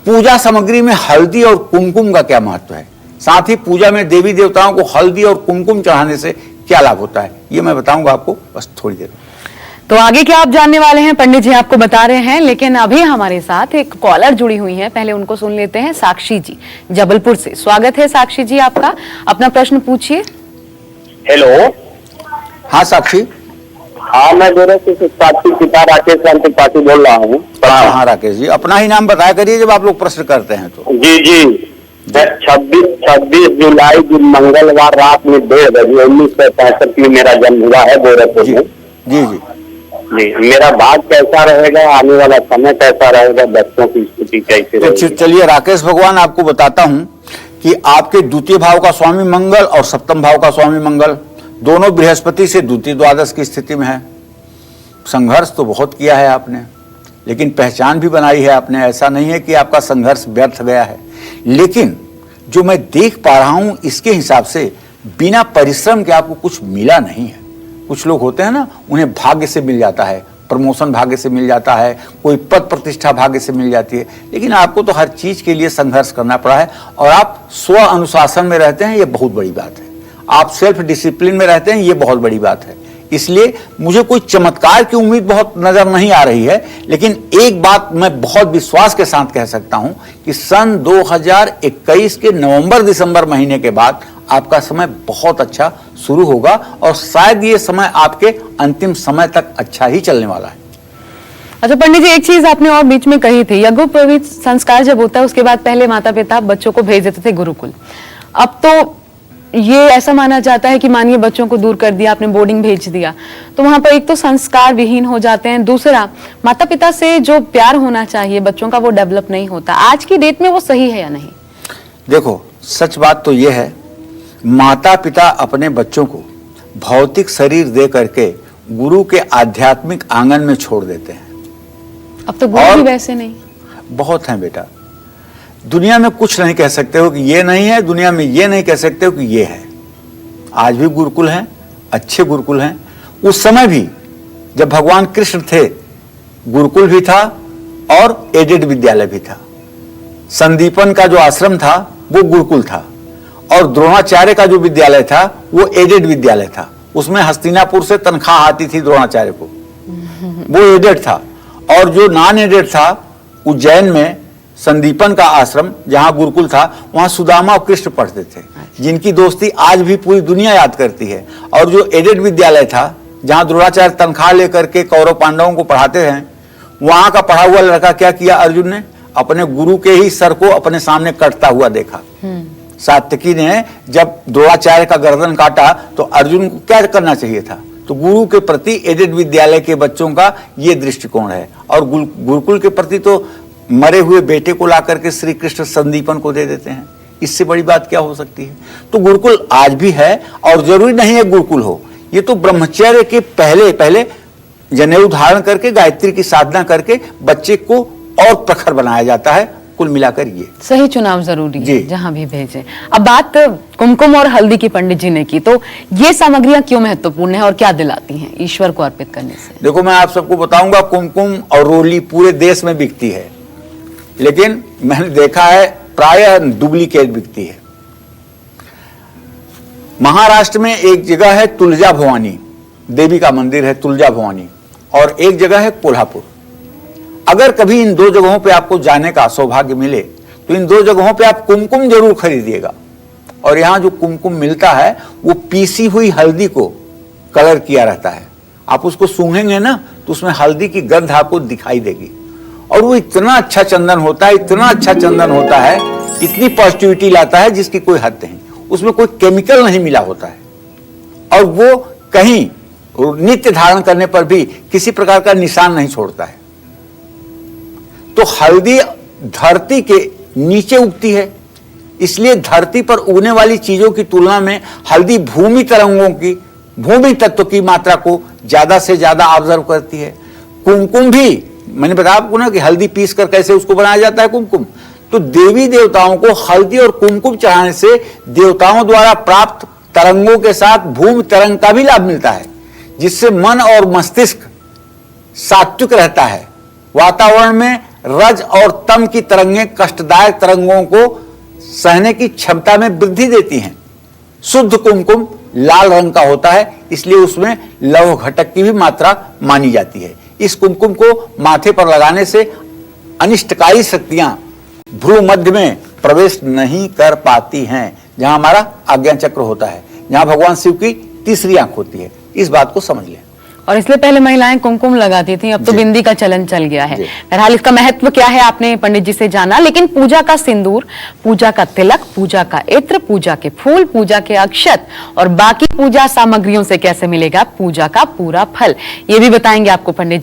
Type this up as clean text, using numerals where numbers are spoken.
पूजा सामग्री में हल्दी और कुमकुम का क्या महत्व है, साथ ही पूजा में देवी देवताओं को हल्दी और कुमकुम चढ़ाने से क्या लाभ होता है, ये मैं बताऊंगा आपको बस थोड़ी देर में। तो आगे क्या आप जानने वाले हैं, पंडित जी आपको बता रहे हैं, लेकिन अभी हमारे साथ एक कॉलर जुड़ी हुई है, पहले उनको सुन लेते हैं। साक्षी जी जबलपुर से, स्वागत है साक्षी जी आपका, अपना प्रश्न पूछिए। हेलो। हाँ साक्षी। हाँ, मैं गोरखपुर से साक्षी पिता राकेश राम त्रिपाठी बोल रहा हूँ। हाँ राकेश जी, अपना ही नाम बताया करिए जब आप लोग प्रश्न करते हैं तो। जी जी, 26 जुलाई दिन मंगलवार रात में 1:30 बजे 1965 में मेरा जन्म हुआ है गोरखपुर में। जी जी जी, मेरा भाग कैसा रहेगा, आने वाला समय कैसा रहेगा, बच्चों की स्थिति कैसी रहेगी? तो चलिए राकेश भगवान आपको बताता हूं कि आपके द्वितीय भाव का स्वामी मंगल और सप्तम भाव का स्वामी मंगल दोनों बृहस्पति से द्वितीय द्वादश की स्थिति में है। संघर्ष तो बहुत किया है आपने, लेकिन पहचान भी बनाई है आपने, ऐसा नहीं है कि आपका संघर्ष व्यर्थ गया है। लेकिन जो मैं देख पा रहा हूं इसके हिसाब से बिना परिश्रम के आपको कुछ मिला नहीं है। कुछ लोग होते हैं ना, उन्हें भाग्य से मिल जाता है, प्रमोशन भाग्य से मिल जाता है, कोई पद प्रतिष्ठा भाग्य से मिल जाती है, लेकिन आपको तो हर चीज के लिए संघर्ष करना पड़ा है और आप स्व अनुशासन में रहते हैं, ये बहुत बड़ी बात है। आप सेल्फ डिसिप्लिन में रहते हैं, ये बहुत बड़ी बात है। इसलिए मुझे कोई चमत्कार की उम्मीद बहुत नजर नहीं आ रही है, लेकिन एक बात मैं बहुत विश्वास के साथ कह सकता हूं कि सन 2021 के नवंबर दिसंबर महीने के बाद आपका समय बहुत अच्छा शुरू होगा और शायद ये समय आपके अंतिम समय तक अच्छा ही चलने वाला है। अच्छा पंडित जी, एक चीज आपने और बीच में कही थी, यज्ञोपवीत संस्कार जब होता है उसके बाद पहले माता पिता बच्चों को भेज देते थे गुरुकुल। अब तो ये ऐसा माना जाता है कि मानिए बच्चों को दूर कर दिया आपने, बोर्डिंग भेज दिया, तो वहां पर एक तो संस्कार विहीन हो जाते हैं, दूसरा माता पिता से जो प्यार होना चाहिए बच्चों का वो डेवलप नहीं होता। आज की डेट में वो सही है या नहीं? देखो, सच बात तो ये है, माता पिता अपने बच्चों को भौतिक शरीर दे करके गुरु के आध्यात्मिक आंगन में छोड़ देते हैं। अब तो गुरु भी वैसे नहीं, बहुत हैं बेटा। दुनिया में कुछ नहीं कह सकते हो कि ये नहीं है, दुनिया में ये नहीं कह सकते हो कि ये है। आज भी गुरुकुल हैं, अच्छे गुरुकुल हैं। उस समय भी जब भगवान कृष्ण थे गुरुकुल भी था और एडेड विद्यालय भी था। संदीपन का जो आश्रम था वो गुरुकुल था और द्रोणाचार्य का जो विद्यालय था वो एडेड विद्यालय था। उसमें हस्तिनापुर से तनख्वाह आती थी द्रोणाचार्य को, वो एडेड था। और जो नॉन एडेड था उज्जैन में संदीपन का आश्रम जहां गुरुकुल था, वहां सुदामा और कृष्ण पढ़ते थे, जिनकी दोस्ती आज भी पूरी दुनिया याद करती है। और जो एडेड विद्यालय था जहां द्रोणाचार्य तनख्वाह लेकर के कौरव पांडवों को पढ़ाते हैं, वहां का पढ़ा हुआ लड़का क्या किया, अर्जुन ने अपने गुरु के ही सर को अपने सामने कटता हुआ देखा। सात्यकी ने जब द्रोणाचार्य का गर्दन काटा तो अर्जुन को क्या करना चाहिए था? तो गुरु के प्रति एडेड विद्यालय के बच्चों का ये दृष्टिकोण है। और गुरुकुल के प्रति तो मरे हुए बेटे को ला करके श्री कृष्ण संदीपन को दे देते हैं। इससे बड़ी बात क्या हो सकती है? तो गुरुकुल आज भी है और जरूरी नहीं है गुरुकुल हो, ये तो ब्रह्मचर्य के पहले पहले जनेऊ धारण करके गायत्री की साधना करके बच्चे को और प्रखर बनाया जाता है। कुल मिलाकर ये सही चुनाव जरूरी है जहां भी भेजें। अब बात कुमकुम और हल्दी की पंडित जी ने की, तो ये सामग्रियां क्यों महत्वपूर्ण है और क्या दिलाती हैं ईश्वर को अर्पित करने से? देखो, मैं आप सबको बताऊंगा, कुमकुम और रोली पूरे देश में बिकती है, लेकिन मैंने देखा है प्रायः डुप्लीकेट बिकती है। महाराष्ट्र में एक जगह है तुलजा भवानी देवी का मंदिर है, तुलजा भवानी, और एक जगह है कोल्हापुर। अगर कभी इन दो जगहों पे आपको जाने का सौभाग्य मिले तो इन दो जगहों पे आप कुमकुम जरूर खरीदिएगा। और यहां जो कुमकुम मिलता है वो पीसी हुई हल्दी को कलर किया रहता है। आप उसको सूंघेंगे ना तो उसमें हल्दी की गंध आपको दिखाई देगी और वो इतना अच्छा चंदन होता है, इतना अच्छा चंदन होता है, इतनी पॉजिटिविटी लाता है जिसकी कोई हद नहीं। उसमें कोई केमिकल नहीं मिला होता है और वो कहीं नित्य धारण करने पर भी किसी प्रकार का निशान नहीं छोड़ता है। तो हल्दी धरती के नीचे उगती है, इसलिए धरती पर उगने वाली चीजों की तुलना में हल्दी भूमि तरंगों की, भूमि तत्व की मात्रा को ज्यादा से ज्यादा ऑब्जर्व करती है। कुमकुम भी मैंने बताया आपको ना कि हल्दी पीस कर कैसे उसको बनाया जाता है कुमकुम। तो देवी देवताओं को हल्दी और कुमकुम चढ़ाने से देवताओं द्वारा प्राप्त तरंगों के साथ भूमि तरंग का भी लाभ मिलता है, जिससे मन और मस्तिष्क सात्विक रहता है, वातावरण में रज और तम की तरंगें कष्टदायक तरंगों को सहने की क्षमता में वृद्धि देती हैं। शुद्ध कुमकुम लाल रंग का होता है, इसलिए उसमें लौह घटक की भी मात्रा मानी जाती है। इस कुमकुम को माथे पर लगाने से अनिष्टकारी शक्तियां भ्रू मध्य में प्रवेश नहीं कर पाती हैं, जहां हमारा आज्ञा चक्र होता है, जहां भगवान शिव की तीसरी आंख होती है। इस बात को समझ लें। और इसलिए पहले महिलाएं कुमकुम लगाती थी, अब तो जी। बिंदी का चलन चल गया है। जी। बहरहाल इसका महत्व क्या है आपने पंडित जी से जाना, लेकिन पूजा का सिंदूर, पूजा का तिलक, पूजा का इत्र, पूजा के फूल, पूजा के अक्षत और बाकी पूजा सामग्रियों से कैसे मिलेगा पूजा का पूरा फल, ये भी बताएंगे आपको पंडित जी।